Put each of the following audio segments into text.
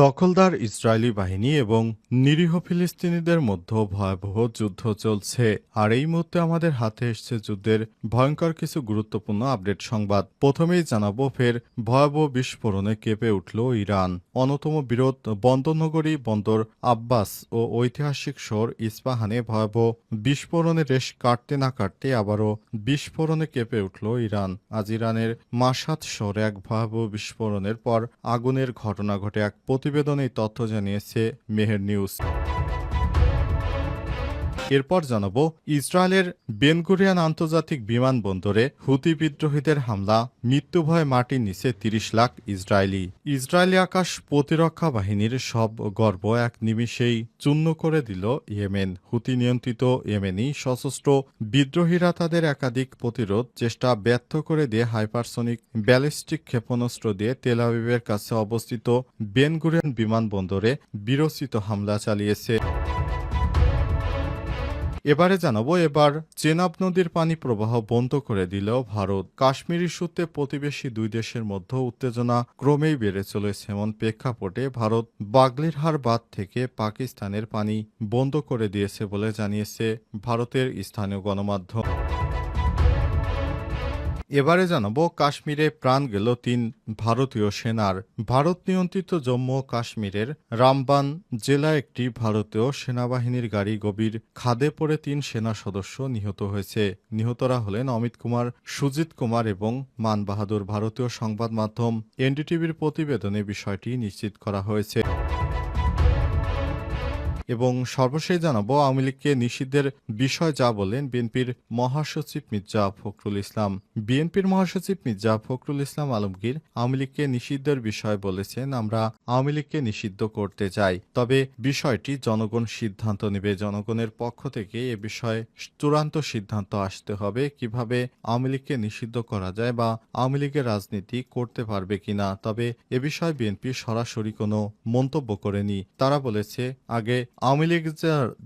দখলদার ইসরায়েলি বাহিনী এবং নিরীহ ফিলিস্তিনিদের মধ্যে ভয়াবহ যুদ্ধ চলছে। আর এই মুহূর্তে আমাদের হাতে এসছে যুদ্ধের ভয়ঙ্কর কিছু গুরুত্বপূর্ণ আপডেট সংবাদ। প্রথমেই জানাবো, ফের ভয়াবহ বিস্ফোরণে কেঁপে উঠল ইরান। অন্যতম বিরোধ বন্দরনগরী বন্দর আব্বাস ও ঐতিহাসিক শহর ইস্পাহানে ভয়াবহ বিস্ফোরণের রেশ কাটতে না কাটতে আবারও বিস্ফোরণে কেঁপে উঠল ইরান। আজ ইরানের মাশহাদ শহরে এক ভয়াবহ বিস্ফোরণের পর আগুনের ঘটনা ঘটে। এক প্রতিবেদনে এই তথ্য জানিয়েছে মেহের নিউজ। এরপর জানাবো, ইসরায়েলের বেনগুরিয়ান আন্তর্জাতিক বিমানবন্দরে হুতি বিদ্রোহীদের হামলা, মৃত্যুভয়ে মাটির নিচে ৩০ লাখ ইসরায়েলি। ইসরায়েলি আকাশ প্রতিরক্ষা বাহিনীর সব গর্ব এক নিমিষেই চূর্ণ করে দিল ইয়েমেন। হুতি নিয়ন্ত্রিত ইয়েমেনি সশস্ত্র বিদ্রোহীরা তাদের একাধিক প্রতিরোধ চেষ্টা ব্যর্থ করে দিয়ে হাইপারসনিক ব্যালিস্টিক ক্ষেপণাস্ত্র দিয়ে তেল আবিবের কাছে অবস্থিত বেনগুরিয়ান বিমানবন্দরে বীরোচিত হামলা চালিয়েছে। এবারে জানাবো, এবার চেনাব নদীর পানি প্রবাহ বন্ধ করে দিল ভারত। কাশ্মীর ইস্যুতে প্রতিবেশী দুই দেশের মধ্যে উত্তেজনা ক্রমেই বেড়ে চলেছে। এমন প্রেক্ষাপটে ভারত বাগলিরহার বাঁধ থেকে পাকিস্তানের পানি বন্ধ করে দিয়েছে বলে জানিয়েছে ভারতের স্থানীয় গণমাধ্যম। এবারে জানাবো, কাশ্মীরে প্রাণ গেল ৩ ভারতীয় সেনার। ভারত নিয়ন্ত্রিত জম্মু ও কাশ্মীরের রামবান জেলায় একটি ভারতীয় সেনাবাহিনীর গাড়ি গভীর খাদে পড়ে ৩ সেনা সদস্য নিহত হয়েছে। নিহতরা হলেন অমিত কুমার, সুজিত কুমার এবং মান বাহাদুর। ভারতীয় সংবাদ মাধ্যম এনডিটিভির প্রতিবেদনে বিষয়টি নিশ্চিত করা হয়েছে। এবং সর্বশেষ জানাবো, আওয়ামী লীগকে নিষিদ্ধের বিষয় যা বলেন বিএনপির মহাসচিব মির্জা ফখরুল ইসলাম। বিএনপির মহাসচিব মির্জা ফখরুল ইসলাম আলমগীর আওয়ামী লীগকে নিষিদ্ধের বিষয় বলেছেন, আমরা আওয়ামী লীগকে নিষিদ্ধ করতে চাই, তবে বিষয়টি জনগণ সিদ্ধান্ত নেবে। জনগণের পক্ষ থেকে এ বিষয়ে চূড়ান্ত সিদ্ধান্ত আসতে হবে, কিভাবে আওয়ামী লীগকে নিষিদ্ধ করা যায় বা আওয়ামী লীগের রাজনীতি করতে পারবে কিনা। তবে এ বিষয়ে বিএনপি সরাসরি কোনো মন্তব্য করেনি। তারা বলেছে, আগে আওয়ামী লীগ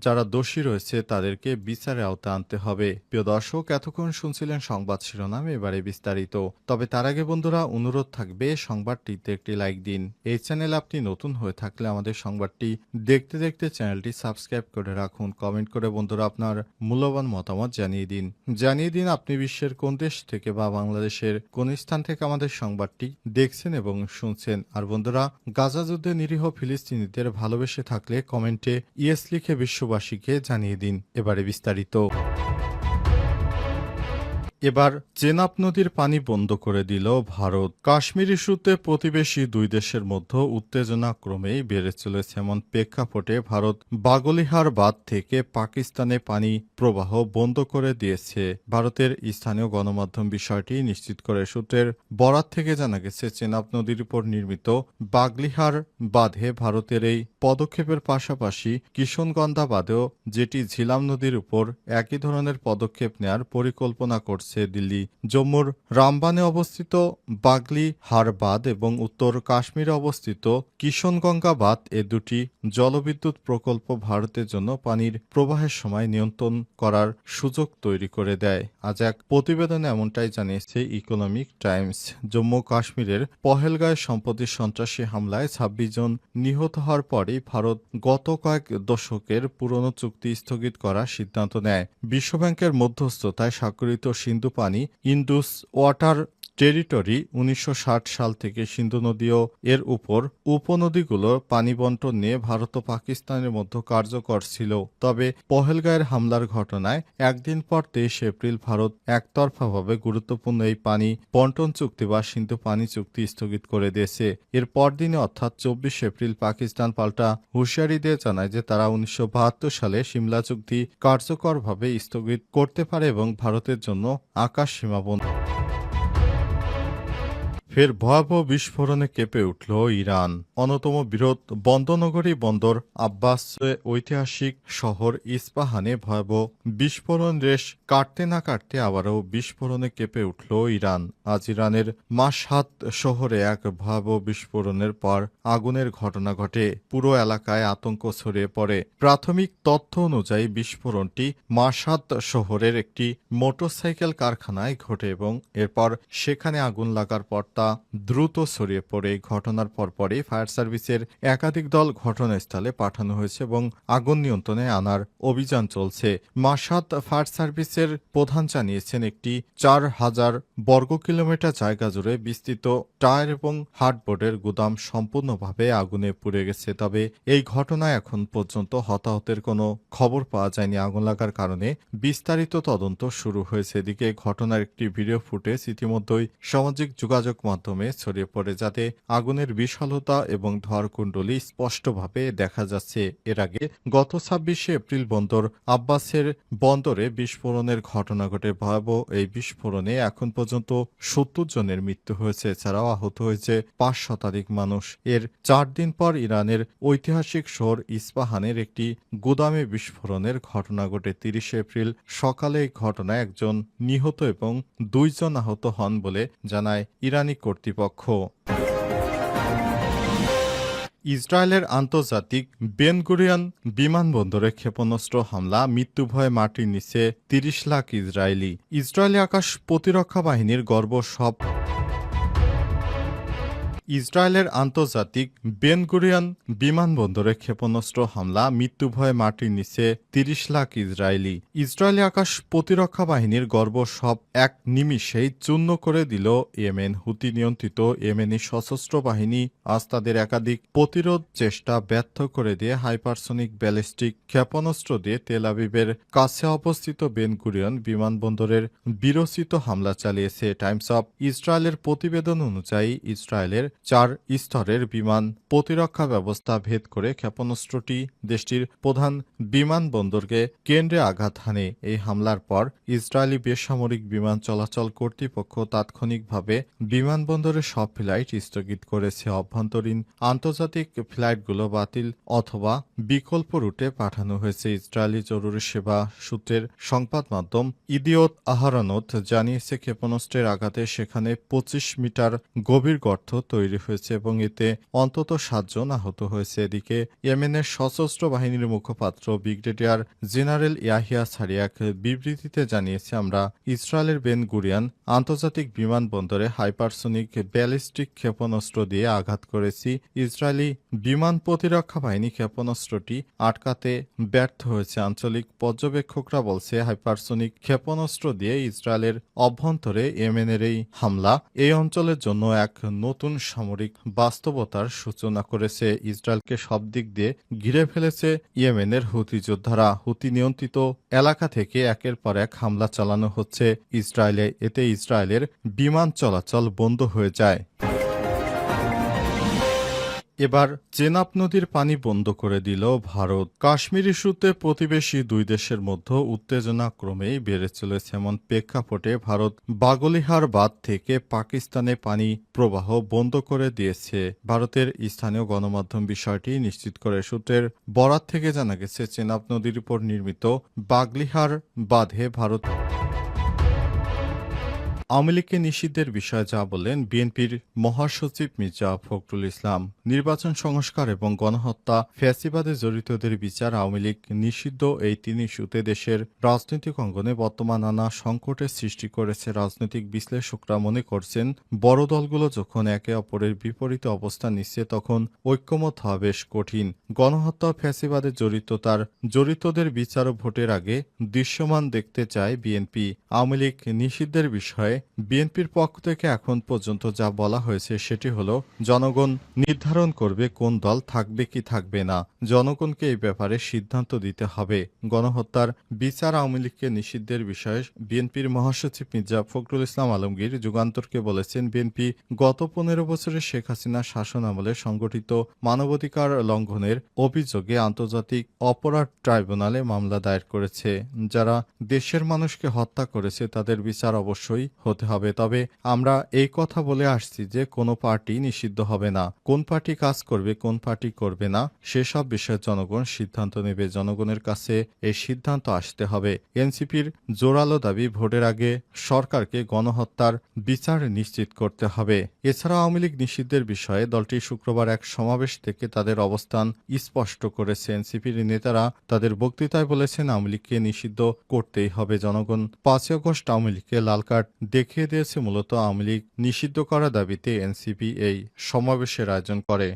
যারা দোষী রয়েছে তাদেরকে বিচারে আওতায় আনতে হবে। প্রিয় দর্শক, এতক্ষণ শুনছিলেন সংবাদ শিরোনাম, এবারে বিস্তারিত। তবে তার আগে বন্ধুরা, অনুরোধ থাকবে সংবাদটিতে একটি লাইক দিন। এই চ্যানেলে আপনি নতুন হয়ে থাকলে আমাদের সংবাদটি দেখতে দেখতে চ্যানেলটি সাবস্ক্রাইব করে রাখুন। কমেন্ট করে বন্ধুরা আপনার মূল্যবান মতামত জানিয়ে দিন আপনি বিশ্বের কোন দেশ থেকে বা বাংলাদেশের কোন স্থান থেকে আমাদের সংবাদটি দেখছেন এবং শুনছেন। আর বন্ধুরা, গাজা যুদ্ধে নিরীহ ফিলিস্তিনিদের ভালোবেসে থাকলে কমেন্টে ইয়েস লিখে বিশ্ববাসীকে জানিয়ে দিন। এবারে বিস্তারিত। এবার চেনাব নদীর পানি বন্ধ করে দিল ভারত। কাশ্মীর ইস্যুতে প্রতিবেশী দুই দেশের মধ্যে উত্তেজনা ক্রমেই বেড়ে চলেছে। এমন প্রেক্ষাপটে ভারত বাগলিহার বাঁধ থেকে পাকিস্তানে পানি প্রবাহ বন্ধ করে দিয়েছে। ভারতের স্থানীয় গণমাধ্যম বিষয়টি নিশ্চিত করে। সূত্রের বরাত থেকে জানা গেছে, চেনাব নদীর উপর নির্মিত বাগলিহার বাঁধে ভারতের এই পদক্ষেপের পাশাপাশি কিষণগন্ধা বাঁধেও, যেটি ঝিলাম নদীর উপর একই ধরনের পদক্ষেপ নেয়ার পরিকল্পনা করছে দিল্লি। জম্মুর রামবানে অবস্থিত বাগলিহার বাঁধ এবং উত্তর কাশ্মীরে অবস্থিত কিষণগঙ্গা বাঁধ, এ দুটি জলবিদ্যুৎ প্রকল্প ভারতের জন্য পানির প্রবাহের সময় নিয়ন্ত্রণ করার সুযোগ তৈরি করে দেয়। আজ এক প্রতিবেদনে এমনটাই জানিয়েছে ইকোনমিক টাইমস। জম্মু কাশ্মীরের পহেলগাঁয়ে সম্প্রতি সন্ত্রাসী হামলায় ২৬ জন নিহত হওয়ার পরেই ভারত গত কয়েক দশকের পুরনো চুক্তি স্থগিত করার সিদ্ধান্ত নেয়। বিশ্বব্যাংকের মধ্যস্থতায় স্বাক্ষরিত সিন্ধু পানি ইন্ডুস ওয়াটার টেরিটরি ১৯৬০ সাল থেকে সিন্ধু নদী ও এর উপর উপনদীগুলোর পানি বন্টন নিয়ে ভারত ও পাকিস্তানের মধ্যে কার্যকর ছিল। তবে পহেলগাঁয়ের হামলার ঘটনায় একদিন পর ২৩ এপ্রিল ভারত একতরফাভাবে গুরুত্বপূর্ণ এই পানি বন্টন চুক্তি বা সিন্ধু পানি চুক্তি স্থগিত করে দিয়েছে। এর পরদিনে অর্থাৎ ২৪ এপ্রিল পাকিস্তান পাল্টা হুঁশিয়ারি দিয়ে জানায় যে তারা ১৯৭২ সালে সিমলা চুক্তি কার্যকরভাবে স্থগিত করতে পারে এবং ভারতের জন্য আকাশ সীমা বন্ধ। ফের ভয়াবহ বিস্ফোরণে কেঁপে উঠল ইরান। অন্যতম বিরোধ বন্দরনগরী বন্দর আব্বাস ঐতিহাসিক শহর ইস্পাহানে ভয়াবহ বিস্ফোরণ রেশ কাটতে না কাটতে আবারও বিস্ফোরণে কেঁপে উঠল ইরান। আজ ইরানের মাশহাদ শহরে এক ভয়াবহ বিস্ফোরণের পর আগুনের ঘটনা ঘটে। পুরো এলাকায় আতঙ্ক ছড়িয়ে পড়ে। প্রাথমিক তথ্য অনুযায়ী বিস্ফোরণটি মাশহাদ শহরের একটি মোটরসাইকেল কারখানায় ঘটে এবং এরপর সেখানে আগুন লাগার পর তা দ্রুত ছড়িয়ে পড়ে। এই ঘটনার পরপরই ফায়ার সার্ভিসের একাধিক দল ঘটনাস্থলে পাঠানো হয়েছে এবং আগুন নিয়ন্ত্রণে আনার অভিযান চলছে। মাসাত ফায়ার সার্ভিসের প্রধান জানিয়েছেন, একটি 4,000 বর্গ কিলোমিটার জায়গা জুড়ে বিস্তৃত টায়ার এবং হার্ডবোর্ডের গুদাম সম্পূর্ণভাবে আগুনে পুড়ে গেছে। তবে এই ঘটনায় এখন পর্যন্ত হতাহতের কোনো খবর পাওয়া যায়নি। আগুন লাগার কারণে বিস্তারিত তদন্ত শুরু হয়েছে। এদিকে ঘটনার একটি ভিডিও ফুটেজ ইতিমধ্যেই সামাজিক যোগাযোগ মাধ্যমে ছড়িয়ে পড়ে, যাতে আগুনের বিশালতা এবং ধোঁয়ার কুণ্ডলী স্পষ্টভাবে দেখা যাচ্ছে। এর আগে গত 26শে এপ্রিল বন্দর আব্বাসের বন্দরে বিস্ফোরণের ঘটনা ঘটে। ভয়াবহ এই বিস্ফোরণে এখন পর্যন্ত 70 জনের মৃত্যু হয়েছে। এছাড়াও আহত হয়েছে 5 শতাধিক মানুষ। এর 4 দিন পর ইরানের ঐতিহাসিক শহর ইস্পাহানের একটি গুদামে বিস্ফোরণের ঘটনা ঘটে। 30শে এপ্রিল সকালে এই ঘটনায় একজন নিহত এবং 2 জন আহত হন বলে জানায় ইরানি কর্তৃপক্ষ। ইসরায়েলের আন্তর্জাতিক বেন গুরিয়ন বিমানবন্দরে ক্ষেপণাস্ত্র হামলা, মৃত্যুভয়ে মাটির নিচে 30 লাখ ইসরায়েলি। ইসরায়েলি আকাশ প্রতিরক্ষা বাহিনীর গর্ব সব। ইসরায়েলের আন্তর্জাতিক বেন গুরিয়ন বিমানবন্দরে ক্ষেপণাস্ত্র হামলা, মৃত্যুভয়ে মাটির নিচে 30 লাখ ইসরায়েলি। ইসরায়েলি আকাশ প্রতিরক্ষা বাহিনীর গর্ব সব এক নিমিষেই চূর্ণ করে দিল ইয়েমেন। হুতি নিয়ন্ত্রিত ইয়েমেনি সশস্ত্র বাহিনী আজ তাদের একাধিক প্রতিরোধ চেষ্টা ব্যর্থ করে দিয়ে হাইপারসনিক ব্যালিস্টিক ক্ষেপণাস্ত্র দিয়ে তেল আবিবের কাছে অবস্থিত বেন গুরিয়ন বিমানবন্দরের বিরোচিত হামলা চালিয়েছে। টাইমস অব ইসরায়েলের প্রতিবেদন অনুযায়ী ইসরায়েলের 4 স্তরের বিমান প্রতিরক্ষা ব্যবস্থা ভেদ করে ক্ষেপণাস্ত্রটি দেশটির প্রধান বিমানবন্দরকে কেন্দ্রে আঘাত হানে। এই হামলার পর ইসরায়েলি বেসামরিক বিমান চলাচল কর্তৃপক্ষ তাৎক্ষণিকভাবে বিমানবন্দরের সব ফ্লাইট স্থগিত করেছে। অভ্যন্তরীণ আন্তর্জাতিক ফ্লাইটগুলো বাতিল অথবা বিকল্প রুটে পাঠানো হয়েছে। ইসরায়েলি জরুরি সেবা সূত্রের সংবাদ মাধ্যম ইদিওত আহারনত জানিয়েছে, ক্ষেপণাস্ত্রের আঘাতে সেখানে 25 মিটার গভীর গর্ত তৈরি হয়েছে এবং এতে অন্তত 7 জন আহত হয়েছে। এদিকে ইয়েমেনের সশস্ত্র বাহিনীর মুখপাত্র ব্রিগেডিয়ার জেনারেল ইয়াহিয়া সারিয়া এক বিবৃতিতে জানিয়েছে, আমরা ইসরায়েলের বেন গুরিয়ন আন্তর্জাতিক বিমানবন্দরে হাইপারসনিক ব্যালিস্টিক ক্ষেপণাস্ত্র দিয়ে আঘাত করেছি। ইসরায়েলি বিমান প্রতিরক্ষা বাহিনী ক্ষেপণাস্ত্রটি আটকাতে ব্যর্থ হয়েছে। আঞ্চলিক পর্যবেক্ষকরা বলছে, হাইপারসনিক ক্ষেপণাস্ত্র দিয়ে ইসরায়েলের অভ্যন্তরে ইয়েমেনের এই হামলা এই অঞ্চলের জন্য এক নতুন সামরিক বাস্তবতার সূচনা করেছে। ইসরায়েলকে সব দিক দিয়ে ঘিরে ফেলেছে ইয়েমেনের হুতি যোদ্ধারা। হুতি নিয়ন্ত্রিত এলাকা থেকে একের পর এক হামলা চালানো হচ্ছে ইসরায়েলে। এতে ইসরায়েলের বিমান চলাচল বন্ধ হয়ে যায়। এবার চেনাব নদীর পানি বন্ধ করে দিল ভারত। কাশ্মীর ইস্যুতে প্রতিবেশী দুই দেশের মধ্যে উত্তেজনা ক্রমেই বেড়ে চলেছে। এমন প্রেক্ষাপটে ভারত বাগলিহার বাঁধ থেকে পাকিস্তানে পানি প্রবাহ বন্ধ করে দিয়েছে। ভারতের স্থানীয় গণমাধ্যম বিষয়টি নিশ্চিত করে। সূত্রের বরাত থেকে জানা গেছে, চেনাব নদীর উপর নির্মিত বাগলিহার বাঁধে ভারত আওয়ামী লীগকে নিষিদ্ধের বিষয়ে যা বললেন বিএনপির মহাসচিব মির্জা ফখরুল ইসলাম। নির্বাচন সংস্কার এবং গণহত্যা, ফ্যাসিবাদে জড়িতদের বিচার, আওয়ামী লীগ নিষিদ্ধ, এই 3 ইস্যুতে দেশের রাজনৈতিক অঙ্গনে বর্তমান নানা সংকটের সৃষ্টি করেছে। রাজনৈতিক বিশ্লেষকরা মনে করছেন, বড় দলগুলো যখন একে অপরের বিপরীতে অবস্থান নিচ্ছে তখন ঐক্যমত হওয়া বেশ কঠিন। গণহত্যা, ফ্যাসিবাদে জড়িতদের বিচার ও ভোটের আগে দৃশ্যমান দেখতে চায় বিএনপি। আওয়ামী লীগ নিষিদ্ধের বিষয়ে বিএনপির পক্ষ থেকে এখন পর্যন্ত যা বলা হয়েছে সেটি হলো, জনগণ নির্ধারণ করবে কোন দল থাকবে কি থাকবে না। জনগণকে এই ব্যাপারে সিদ্ধান্ত দিতে হবে। গণহত্যার বিচার, আওয়ামী লীগকে নিষিদ্ধের বিষয়ে বিএনপির মহাসচিব মির্জা ফখরুল ইসলাম আলমগীর যুগান্তরকে বলেছেন, বিএনপি গত 15 বছরে শেখ হাসিনা শাসন আমলে সংগঠিত মানবাধিকার লঙ্ঘনের অভিযোগে আন্তর্জাতিক অপরাধ ট্রাইব্যুনালে মামলা দায়ের করেছে। যারা দেশের মানুষকে হত্যা করেছে তাদের বিচার অবশ্যই হতে হবে। তবে আমরা এই কথা বলে আসছি যে কোনো পার্টি নিষিদ্ধ হবে না। কোন পার্টি কাজ করবে, কোন পার্টি করবে না, সেসব বিষয়ে জনগণ সিদ্ধান্ত নেবে। জনগণের কাছে এই সিদ্ধান্ত আসতে হবে। এনসিপির জোরালো দাবি, ভোটের আগে সরকারকে গণহত্যার বিচার নিশ্চিত করতে হবে। এছাড়া আওয়ামী লীগ নিষিদ্ধের বিষয়ে দলটি শুক্রবার এক সমাবেশ থেকে তাদের অবস্থান স্পষ্ট করেছে। এনসিপির নেতারা তাদের বক্তৃতায় বলেছেন, আওয়ামী লীগকে নিষিদ্ধ করতেই হবে। জনগণ 5 আগস্ট আওয়ামী লীগকে লাল কার্ড দেখিয়ে দিয়েছে মূলত আওয়ামী লীগ নিষিদ্ধ করার দাবিতে এনসিপি এই সমাবেশের আয়োজন করে।